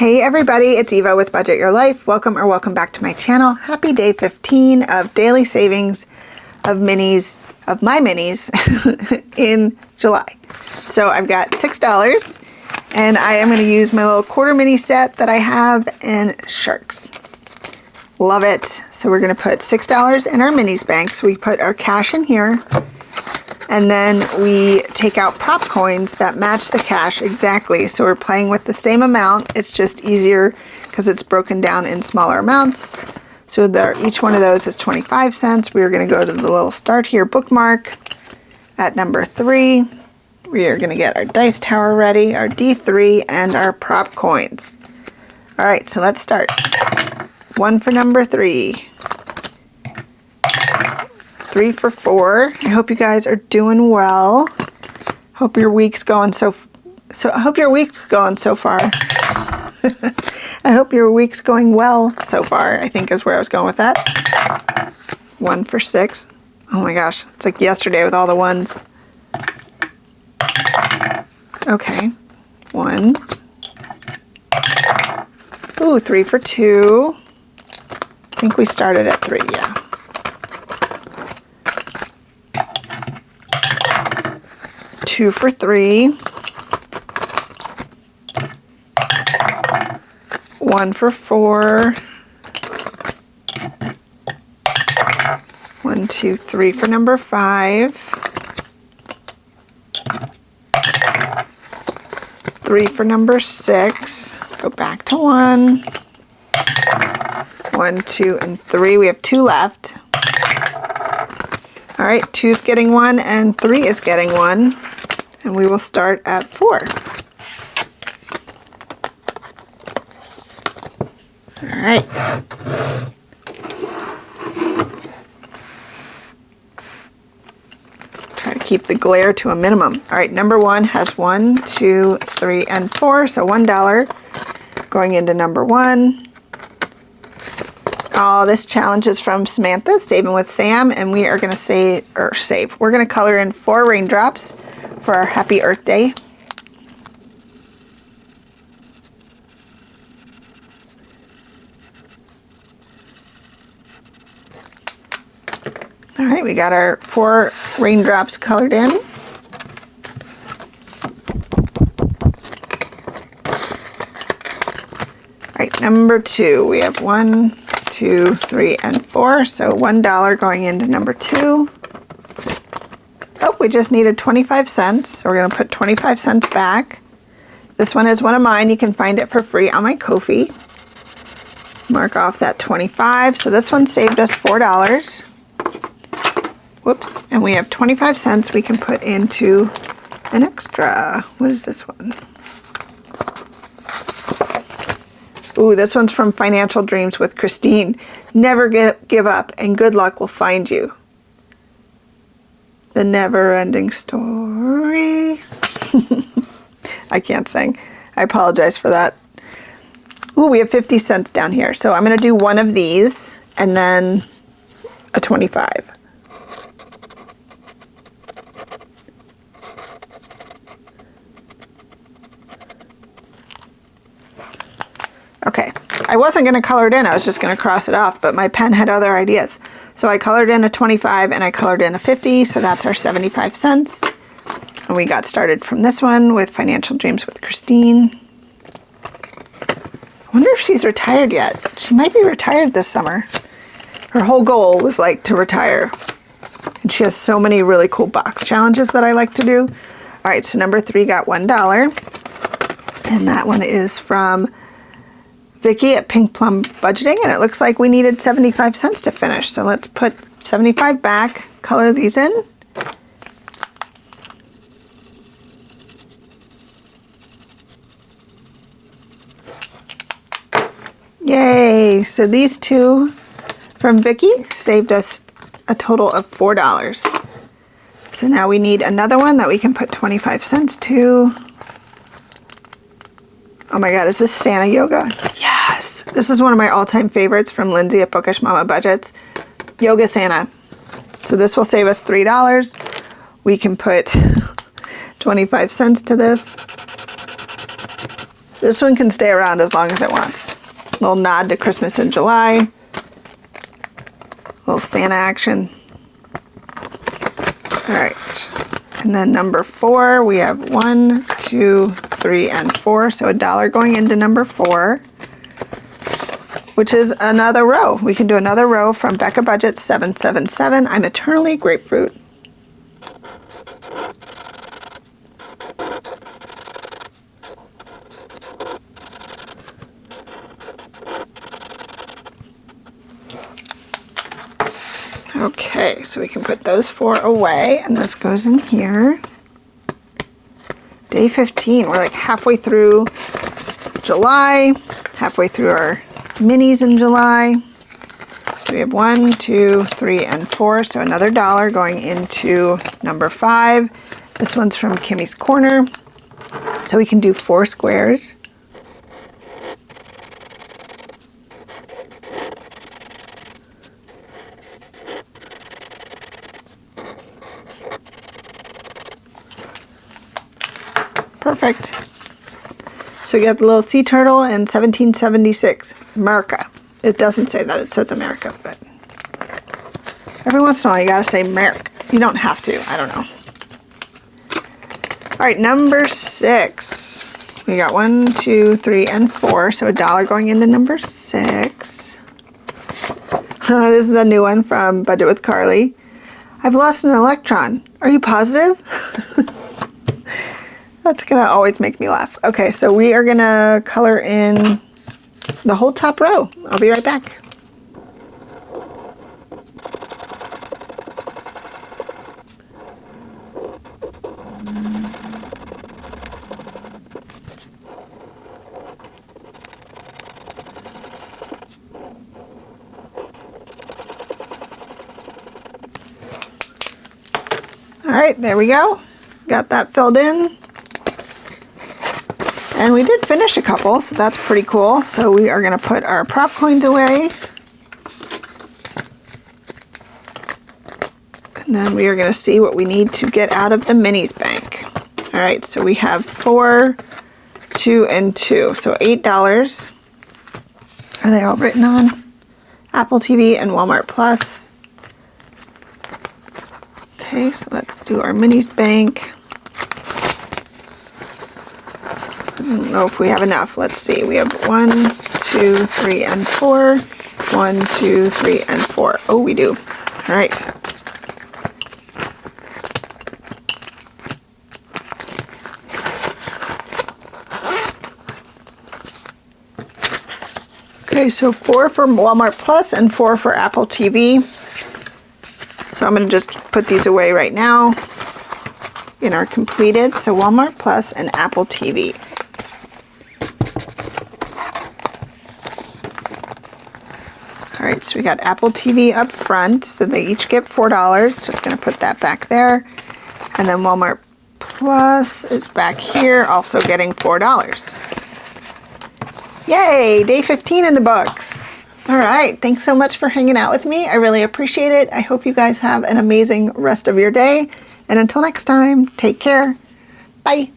Hey everybody, it's Eva with Budget Your Life. Welcome back to my channel. Happy day 15 of daily savings of my minis in July. So I've got $6 and I am going to use my little quarter mini set that I have in Sharks. Love it. So we're going to put $6 in our minis bank. So we put our cash in here. And then we take out prop coins that match the cash exactly. So we're playing with the same amount. It's just easier because it's broken down in smaller amounts. So each one of those is 25 cents. We're going to go to the little start here bookmark at number 3. We are going to get our dice tower ready, our D3, and our prop coins. All right, so let's start. 1 for number 3. 3 for 4. I hope you guys are doing well. Hope your week's going I hope your week's going so far. I hope your week's going well so far, I think is where I was going with that. 1 for 6. Oh my gosh, it's like yesterday with all the ones. Okay. 1. Ooh, 3 for 2. I think we started at 3, yeah. 2 for 3. 1 for 4. 1, 2, 3 for number 5. 3 for number 6. Go back to 1. 1, 2, and 3. We have 2 left. All right, 2 is getting 1 and 3 is getting 1. And we will start at 4. All right. Try to keep the glare to a minimum. All right, number 1 has 1, 2, 3, and 4. So $1 going into number 1. Oh, this challenge is from Samantha, Saving with Sam, and we are going to save. We're going to color in 4 raindrops for our Happy Earth Day. All right, we got our 4 raindrops colored in. All right, number 2, we have 1, 2, 3, and 4. So $1 going into number 2. Oh, we just needed 25 cents. So we're going to put 25 cents back. This one is one of mine. You can find it for free on my Ko-fi. Mark off that 25. So this one saved us $4. Whoops. And we have 25 cents we can put into an extra. What is this one? Ooh, this one's from Financial Dreams with Christine. Never give up and good luck will find you. The never-ending story. I can't sing. I apologize for that. Ooh, we have 50 cents down here. So I'm going to do one of these and then a 25. Okay, I wasn't going to color it in. I was just going to cross it off, but my pen had other ideas. So I colored in a 25 and I colored in a 50, so that's our 75 cents. And we got started from this one with Financial Dreams with Christine. I wonder if she's retired yet. She might be retired this summer. Her whole goal was like to retire. And she has so many really cool box challenges that I like to do. All right, so number 3 got $1. And that one is from Vicki at Pink Plum Budgeting, and it looks like we needed 75 cents to finish. So let's put 75 back, color these in. Yay! So these 2 from Vicki saved us a total of $4. So now we need another one that we can put 25 cents to. Oh my God, is this Santa Yoga? Yes! This is one of my all-time favorites from Lindsay at Bookish Mama Budgets. Yoga Santa. So this will save us $3. We can put 25 cents to this. This one can stay around as long as it wants. Little nod to Christmas in July. Little Santa action. All right. And then number 4, we have 1, 2, 3, and 4. So $1 going into number 4, which is another row. We can do another row from Becca Budget 777. I'm Eternally Grapefruit. Okay, so we can put those 4 away, and this goes in here. Day 15, we're like halfway through July, halfway through our minis in July. So we have 1, 2, 3, and 4, so another $1 going into number 5. This one's from Kimmy's Corner, so we can do 4 squares. Perfect. So you got the little sea turtle in 1776, America. It doesn't say that, it says America, but every once in a while you gotta say America. You don't have to, I don't know. All right, number 6. We got 1, 2, 3, and 4, so $1 going into number 6. This is a new one from Budget with Carly. I've lost an electron. Are you positive? That's gonna always make me laugh. Okay, so we are gonna color in the whole top row. I'll be right back. All right, there we go. Got that filled in. And we did finish a couple, so that's pretty cool. So we are going to put our prop coins away. And then we are going to see what we need to get out of the minis bank. All right, so we have 4, 2, and 2. So $8. Are they all written on? Apple TV and Walmart Plus. Okay, so let's do our minis bank. I don't know if we have enough. Let's see. We have 1, 2, 3, and 4. 1, 2, 3, and 4. Oh, we do. All right. Okay, so 4 for Walmart Plus and 4 for Apple TV. So I'm going to just put these away right now in our completed. So Walmart Plus and Apple TV. All right, so we got Apple TV up front, so they each get $4. Just going to put that back there. And then Walmart Plus is back here, also getting $4. Yay, day 15 in the books. All right, thanks so much for hanging out with me. I really appreciate it. I hope you guys have an amazing rest of your day. And until next time, take care. Bye.